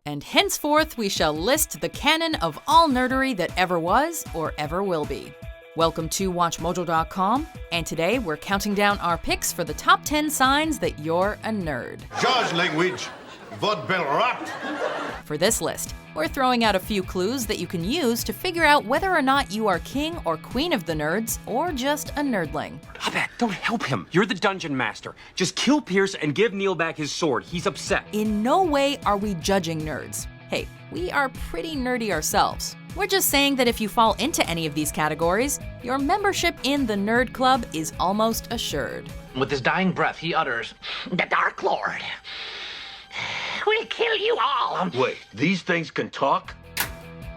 and henceforth we shall list the canon of all nerdery that ever was or ever will be. Welcome to WatchMojo.com, and today we're counting down our picks for the top 10 signs that you're a nerd. George language, vaudeville rot. For this list, we're throwing out a few clues that you can use to figure out whether or not you are king or queen of the nerds, or just a nerdling. Abed, don't help him. You're the dungeon master. Just kill Pierce and give Neil back his sword. He's upset. In no way are we judging nerds. Hey, we are pretty nerdy ourselves. We're just saying that if you fall into any of these categories, your membership in the Nerd Club is almost assured. With his dying breath, he utters, "The Dark Lord will kill you all." Wait, these things can talk?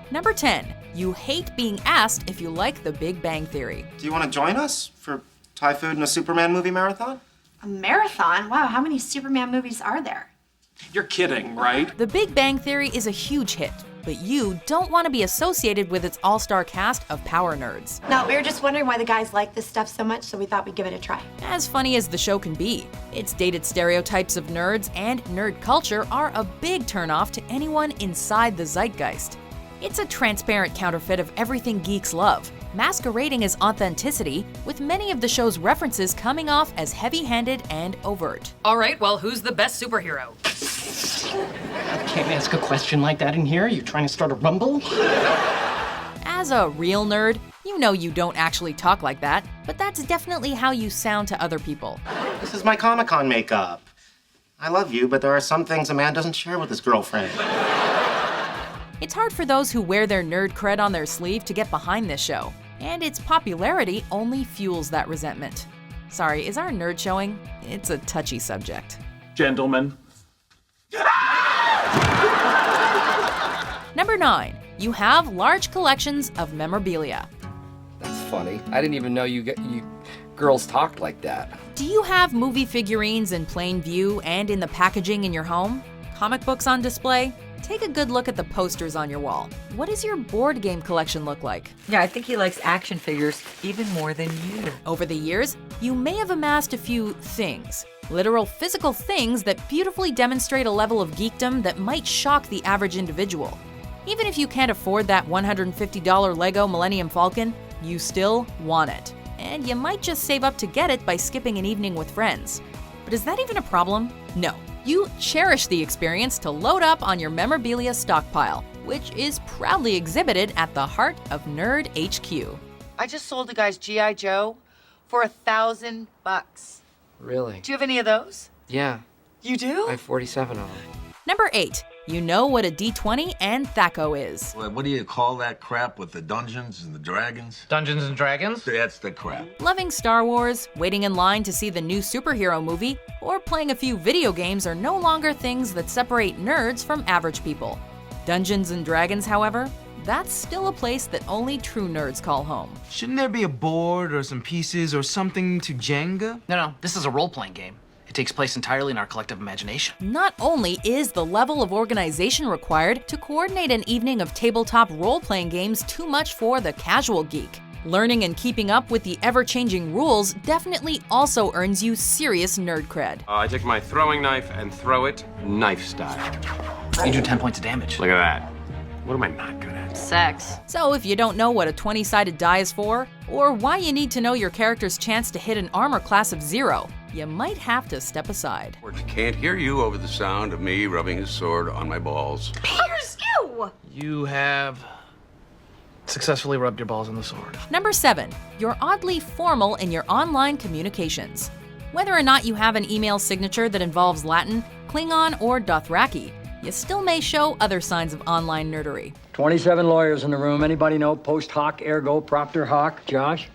Number 10, you hate being asked if you like The Big Bang Theory. Do you want to join us for Thai food and a Superman movie marathon? A marathon? Wow, how many Superman movies are there? You're kidding, right? The Big Bang Theory is a huge hit, but you don't want to be associated with its all-star cast of power nerds. No, we were just wondering why the guys like this stuff so much, so we thought we'd give it a try. As funny as the show can be, its dated stereotypes of nerds and nerd culture are a big turnoff to anyone inside the zeitgeist. It's a transparent counterfeit of everything geeks love, masquerading as authenticity, with many of the show's references coming off as heavy-handed and overt. All right, well, who's the best superhero? Can't ask a question like that in here. You trying to start a rumble? As a real nerd, you know you don't actually talk like that, but that's definitely how you sound to other people. This is my Comic-Con makeup. I love you, but there are some things a man doesn't share with his girlfriend. It's hard for those who wear their nerd cred on their sleeve to get behind this show, and its popularity only fuels that resentment. Sorry, is our nerd showing? It's a touchy subject. Gentlemen. Number 9, you have large collections of memorabilia. That's funny. I didn't even know you girls talked like that. Do you have movie figurines in plain view and in the packaging in your home? Comic books on display? Take a good look at the posters on your wall. What does your board game collection look like? Yeah, I think he likes action figures even more than you. Over the years, you may have amassed a few things. Literal physical things that beautifully demonstrate a level of geekdom that might shock the average individual. Even if you can't afford that $150 Lego Millennium Falcon, you still want it. And you might just save up to get it by skipping an evening with friends. But is that even a problem? No. You cherish the experience to load up on your memorabilia stockpile, which is proudly exhibited at the heart of Nerd HQ. I just sold a guy's G.I. Joe for $1,000. Really? Do you have any of those? Yeah. You do? I have 47 of them. Number 8, you know what a D20 and THACO is. What do you call that crap with the Dungeons and the Dragons? Dungeons and Dragons? That's the crap. Loving Star Wars, waiting in line to see the new superhero movie, or playing a few video games are no longer things that separate nerds from average people. Dungeons and Dragons, however, that's still a place that only true nerds call home. Shouldn't there be a board or some pieces or something to Jenga? No, this is a role-playing game. It takes place entirely in our collective imagination. Not only is the level of organization required to coordinate an evening of tabletop role-playing games too much for the casual geek, learning and keeping up with the ever-changing rules definitely also earns you serious nerd cred. I take my throwing knife and throw it knife style. You do 10 points of damage. Look at that. What am I not good at? Sex. So if you don't know what a 20-sided die is for, or why you need to know your character's chance to hit an armor class of 0, you might have to step aside. Can't hear you over the sound of me rubbing his sword on my balls. Pierce, you! You have successfully rubbed your balls on the sword. Number 7, you're oddly formal in your online communications. Whether or not you have an email signature that involves Latin, Klingon, or Dothraki, you still may show other signs of online nerdery. 27 lawyers in the room. Anybody know post hoc ergo propter hoc? Josh?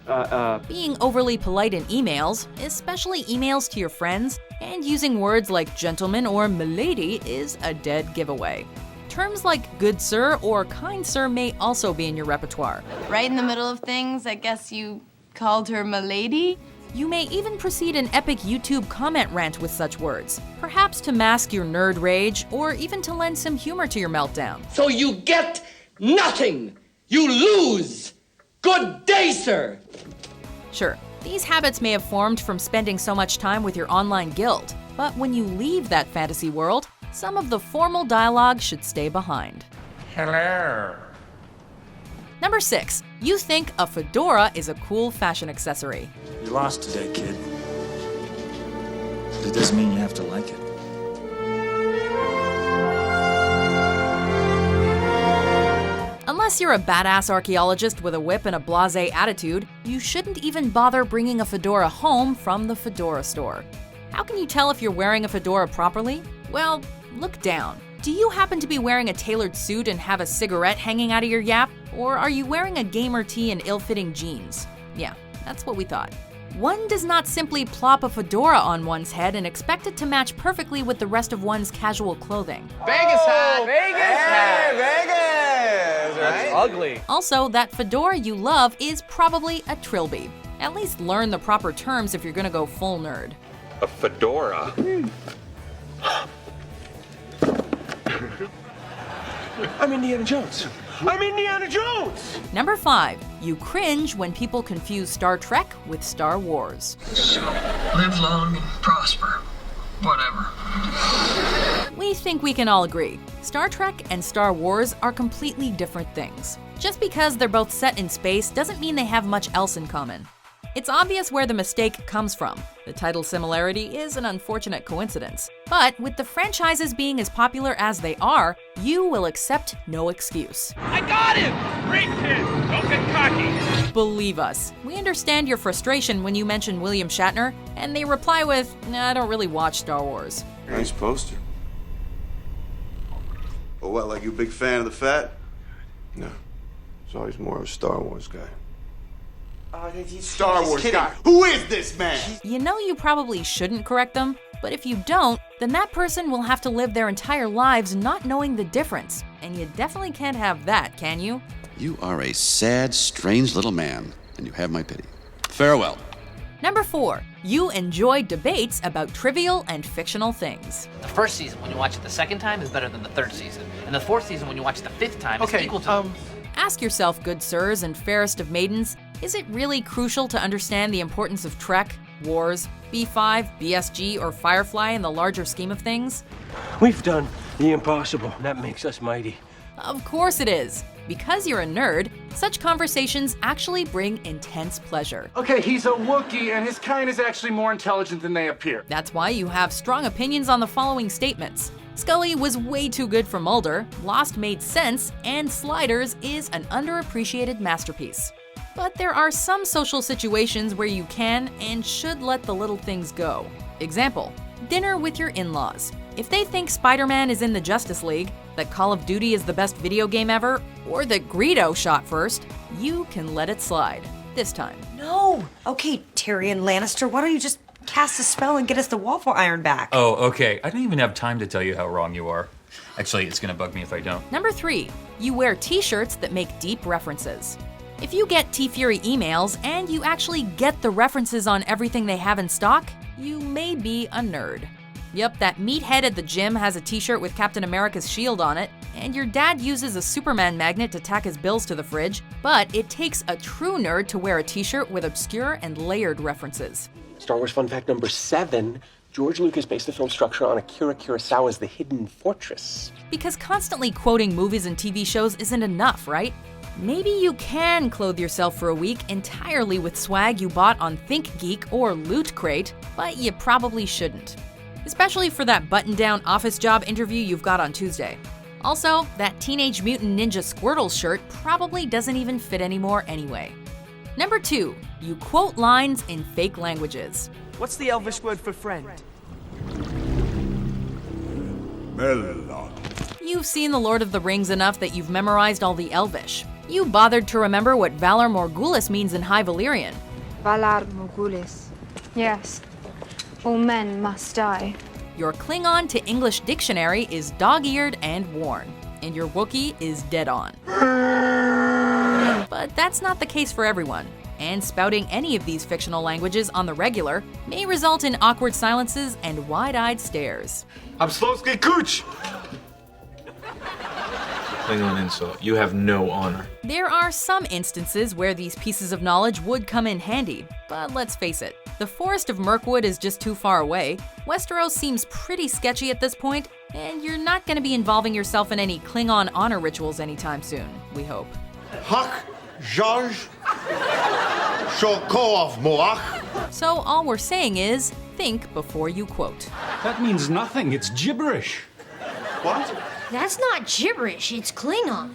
Being overly polite in emails, especially emails to your friends, and using words like gentleman or milady is a dead giveaway. Terms like good sir or kind sir may also be in your repertoire. Right in the middle of things, I guess you called her milady? You may even proceed an epic YouTube comment rant with such words, perhaps to mask your nerd rage or even to lend some humor to your meltdown. So you get nothing! You lose! Good day, sir! Sure, these habits may have formed from spending so much time with your online guild, but when you leave that fantasy world, some of the formal dialogue should stay behind. Hello. Number 6. You think a fedora is a cool fashion accessory. You lost today, kid. It doesn't mean you have to like it. Unless you're a badass archaeologist with a whip and a blasé attitude, you shouldn't even bother bringing a fedora home from the fedora store. How can you tell if you're wearing a fedora properly? Well, look down. Do you happen to be wearing a tailored suit and have a cigarette hanging out of your yap? Or are you wearing a gamer tee and ill-fitting jeans? Yeah, that's what we thought. One does not simply plop a fedora on one's head and expect it to match perfectly with the rest of one's casual clothing. Vegas hat! Vegas hat! Vegas! That's ugly. Also, that fedora you love is probably a trilby. At least learn the proper terms if you're gonna go full nerd. A fedora? I'm Indiana Jones. I'm Indiana Jones! Number 5. You cringe when people confuse Star Trek with Star Wars. So, live long and prosper. Whatever. We think we can all agree. Star Trek and Star Wars are completely different things. Just because they're both set in space doesn't mean they have much else in common. It's obvious where the mistake comes from. The title similarity is an unfortunate coincidence. But with the franchises being as popular as they are, you will accept no excuse. I got him! Great kid! Don't get cocky! Believe us, we understand your frustration when you mention William Shatner, and they reply with, "Nah, I don't really watch Star Wars." Nice poster. Oh, what, like you a big fan of the Fat? No. It's always more of a Star Wars guy. Star Wars guy. Who is this man? You know you probably shouldn't correct them, but if you don't, then that person will have to live their entire lives not knowing the difference. And you definitely can't have that, can you? You are a sad, strange little man, and you have my pity. Farewell. Number 4. You enjoy debates about trivial and fictional things. The first season, when you watch it the second time, is better than the third season. And the fourth season, when you watch it the fifth time, is equal to... Ask yourself, good sirs and fairest of maidens, is it really crucial to understand the importance of Trek, Wars, B5, BSG, or Firefly in the larger scheme of things? We've done the impossible. That makes us mighty. Of course it is. Because you're a nerd, such conversations actually bring intense pleasure. Okay, he's a Wookiee, and his kind is actually more intelligent than they appear. That's why you have strong opinions on the following statements. Scully was way too good for Mulder, Lost made sense, and Sliders is an underappreciated masterpiece. But there are some social situations where you can and should let the little things go. Example, dinner with your in-laws. If they think Spider-Man is in the Justice League, that Call of Duty is the best video game ever, or that Greedo shot first, you can let it slide. This time. No! Okay, Tyrion Lannister, why don't you just cast a spell and get us the waffle iron back? Oh, okay. I don't even have time to tell you how wrong you are. Actually, it's gonna bug me if I don't. Number 3. You wear t-shirts that make deep references. If you get T-Fury emails and you actually get the references on everything they have in stock, you may be a nerd. Yep, that meathead at the gym has a t-shirt with Captain America's shield on it, and your dad uses a Superman magnet to tack his bills to the fridge, but it takes a true nerd to wear a t-shirt with obscure and layered references. Star Wars fun fact number 7. George Lucas based the film structure on Akira Kurosawa's The Hidden Fortress. Because constantly quoting movies and TV shows isn't enough, right? Maybe you can clothe yourself for a week entirely with swag you bought on ThinkGeek or Loot Crate, but you probably shouldn't. Especially for that button-down office job interview you've got on Tuesday. Also, that Teenage Mutant Ninja Squirtle shirt probably doesn't even fit anymore anyway. Number 2, you quote lines in fake languages. What's the Elvish word for friend? Melon. You've seen The Lord of the Rings enough that you've memorized all the Elvish. You bothered to remember what Valar Morghulis means in High Valyrian. Valar Morghulis. Yes. All men must die. Your Klingon to English dictionary is dog-eared and worn, and your Wookiee is dead on. But that's not the case for everyone, and spouting any of these fictional languages on the regular may result in awkward silences and wide-eyed stares. I'm Slowski Cooch! Klingon insult. You have no honor. There are some instances where these pieces of knowledge would come in handy, but let's face it, The Forest of Mirkwood is just too far away, Westeros seems pretty sketchy at this point, and you're not going to be involving yourself in any Klingon honor rituals anytime soon, we hope. Hak, Zhaj, Shokov Moach. So all we're saying is, think before you quote. That means nothing. It's gibberish. What? That's not gibberish, it's Klingon.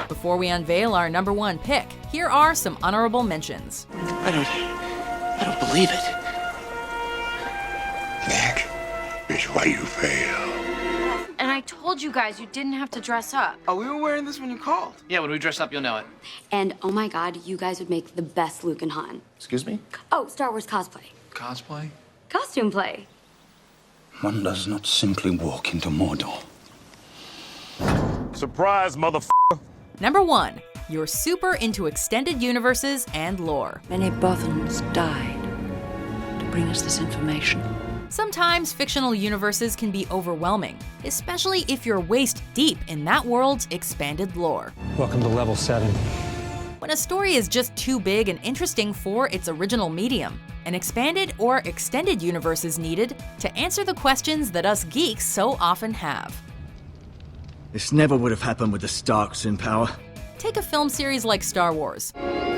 Before we unveil our number one pick, here are some honorable mentions. I don't believe it. That is why you fail. And I told you guys you didn't have to dress up. Oh, we were wearing this when you called. Yeah, when we dress up, you'll know it. And oh my god, you guys would make the best Luke and Han. Excuse me? Oh, Star Wars cosplay. Cosplay? Costume play. One does not simply walk into Mordor. Surprise, motherfucker. Number 1. You're super into extended universes and lore. Many Bothans died to bring us this information. Sometimes fictional universes can be overwhelming, especially if you're waist deep in that world's expanded lore. Welcome to level 7. When a story is just too big and interesting for its original medium, an expanded or extended universe is needed to answer the questions that us geeks so often have. This never would have happened with the Starks in power. Take a film series like Star Wars.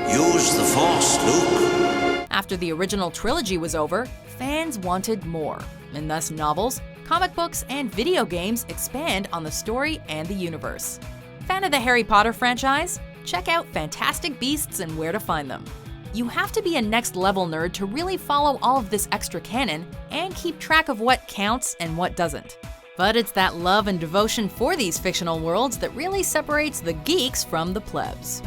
Use the Force, Luke. After the original trilogy was over, fans wanted more, and thus novels, comic books, and video games expand on the story and the universe. Fan of the Harry Potter franchise? Check out Fantastic Beasts and Where to Find Them. You have to be a next-level nerd to really follow all of this extra canon and keep track of what counts and what doesn't. But it's that love and devotion for these fictional worlds that really separates the geeks from the plebs.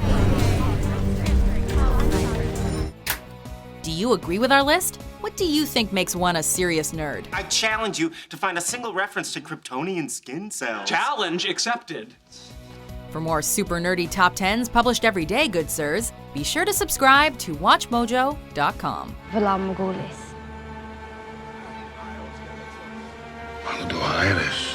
Do you agree with our list? What do you think makes one a serious nerd? I challenge you to find a single reference to Kryptonian skin cells. Challenge accepted. For more super nerdy top 10s published every day, good sirs, be sure to subscribe to WatchMojo.com. Valar Morghulis. How do I this?